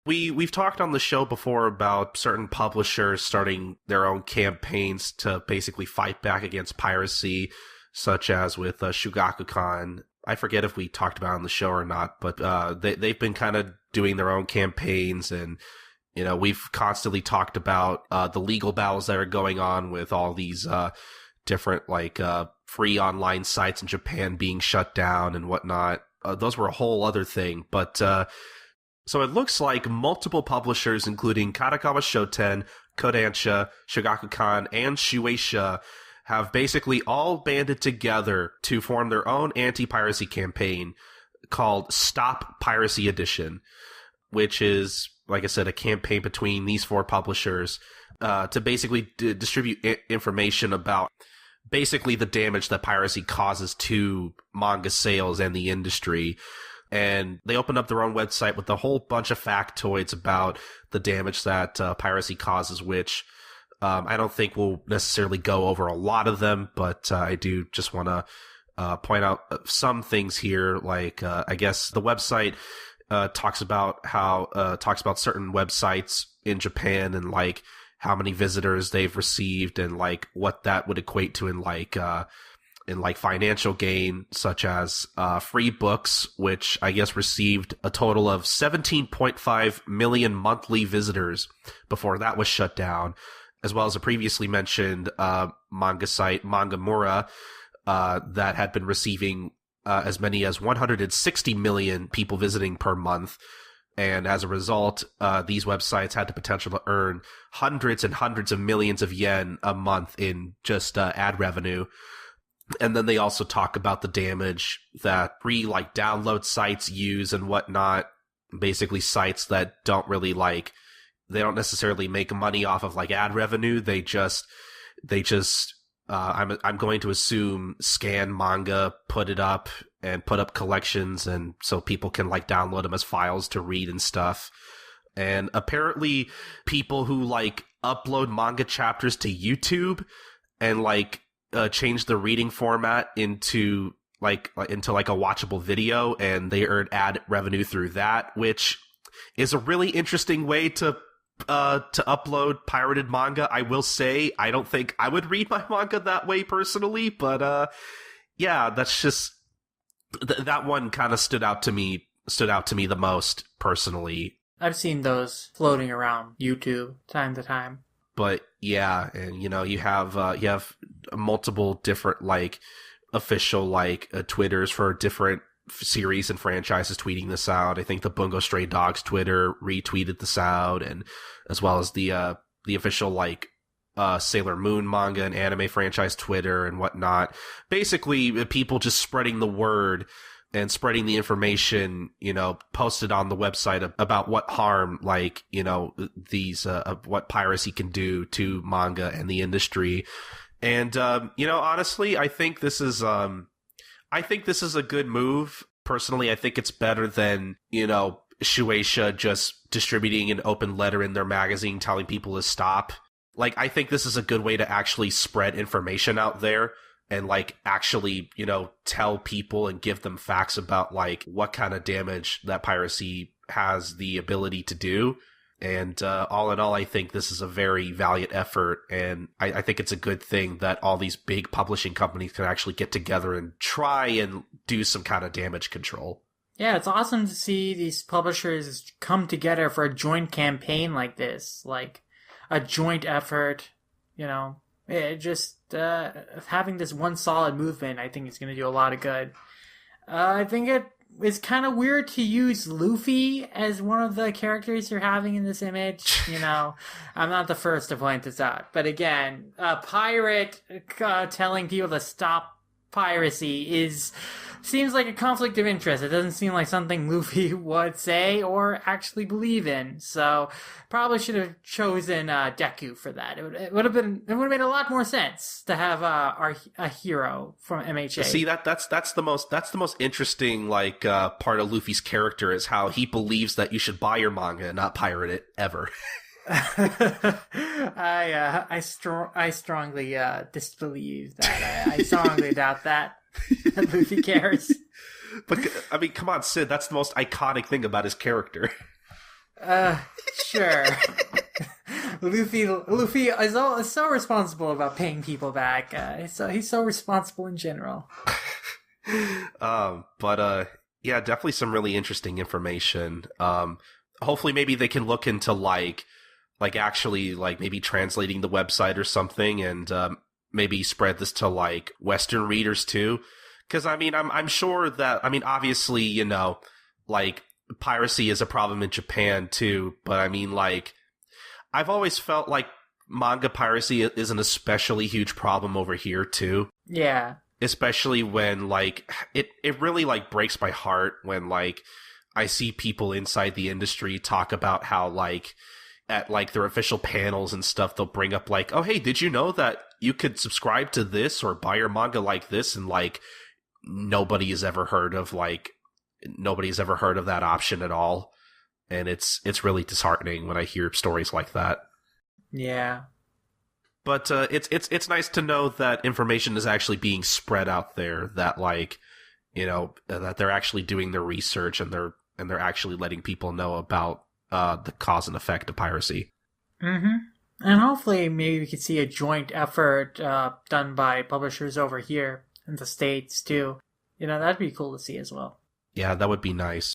We've talked on the show before about certain publishers starting their own campaigns to basically fight back against piracy, such as with Shugakukan. I forget if we talked about it on the show or not, but they've been kind of doing their own campaigns, and we've constantly talked about the legal battles that are going on with all these different free online sites in Japan being shut down and whatnot. Those were a whole other thing, but so it looks like multiple publishers, including Kadokawa Shoten, Kodansha, Shogakukan, and Shueisha, have basically all banded together to form their own anti-piracy campaign called Stop Piracy Edition, which is, like I said, a campaign between these four publishers to basically distribute information about basically the damage that piracy causes to manga sales and the industry. And they opened up their own website with a whole bunch of factoids about the damage that piracy causes, which I don't think we'll necessarily go over a lot of them, but I do just want to point out some things here. I guess the website talks about certain websites in Japan and how many visitors they've received and what that would equate to in financial gain, such as free books, which I guess received a total of 17.5 million monthly visitors before that was shut down, as well as a previously mentioned manga site, Mangamura, that had been receiving as many as 160 million people visiting per month. And as a result, these websites had the potential to earn hundreds and hundreds of millions of yen a month in just ad revenue. And then they also talk about the damage that free download sites use and whatnot. Basically sites that don't really they don't necessarily make money off of ad revenue. They just I'm going to assume scan manga, put it up and put up collections, and so people can download them as files to read and stuff. And apparently people who upload manga chapters to YouTube and change the reading format into a watchable video, and they earn ad revenue through that, which is a really interesting way to upload pirated manga. I will say I don't think I would read my manga that way personally, but yeah, that's just that one kind of stood out to me the most personally. I've seen those floating around YouTube time to time. But yeah, and you have multiple different official Twitters for different series and franchises tweeting this out. I think the Bungo Stray Dogs Twitter retweeted this out, and as well as the official Sailor Moon manga and anime franchise Twitter and whatnot. Basically, people just spreading the word and spreading the information, posted on the website about what harm, these, what piracy can do to manga and the industry. And, honestly, I think this is a good move. Personally, I think it's better than, Shueisha just distributing an open letter in their magazine telling people to stop. I think this is a good way to actually spread information out there and actually, tell people and give them facts about what kind of damage that piracy has the ability to do. And all in all, I think this is a very valiant effort, and I think it's a good thing that all these big publishing companies can actually get together and try and do some kind of damage control. Yeah, it's awesome to see these publishers come together for a joint campaign like this, a joint effort. It just having this one solid movement, I think, is going to do a lot of good. I think it's kind of weird to use Luffy as one of the characters you're having in this image. I'm not the first to point this out. But again, a pirate telling people to stop piracy seems like a conflict of interest. It doesn't seem like something Luffy would say or actually believe in. So probably should have chosen Deku for that. It would have made a lot more sense to have a hero from MHA. See, that's the most interesting part of Luffy's character is how he believes that you should buy your manga and not pirate it ever. I strongly disbelieve that. I strongly doubt that Luffy cares. But I mean, come on, Sid. That's the most iconic thing about his character. Sure. Luffy is so responsible about paying people back. He's so responsible in general. Yeah, definitely some really interesting information. Hopefully maybe they can look into like actually like maybe translating the website or something, and maybe spread this to like Western readers too. Because I mean, I'm sure that, I mean, obviously, you know, like piracy is a problem in Japan too, but I mean, like, I've always felt like manga piracy is an especially huge problem over here too. Yeah. Especially when like it really like breaks my heart when like I see people inside the industry talk about how like at like their official panels and stuff they'll bring up like, oh hey, did you know that you could subscribe to this or buy your manga like this, and like nobody's ever heard of that option at all. And it's really disheartening when I hear stories like that. Yeah. But it's nice to know that information is actually being spread out there, that like, you know, that they're actually doing their research and they're actually letting people know about the cause and effect of piracy. Mm-hmm. And hopefully maybe we could see a joint effort done by publishers over here in the States too. You know, that'd be cool to see as well. Yeah, that would be nice.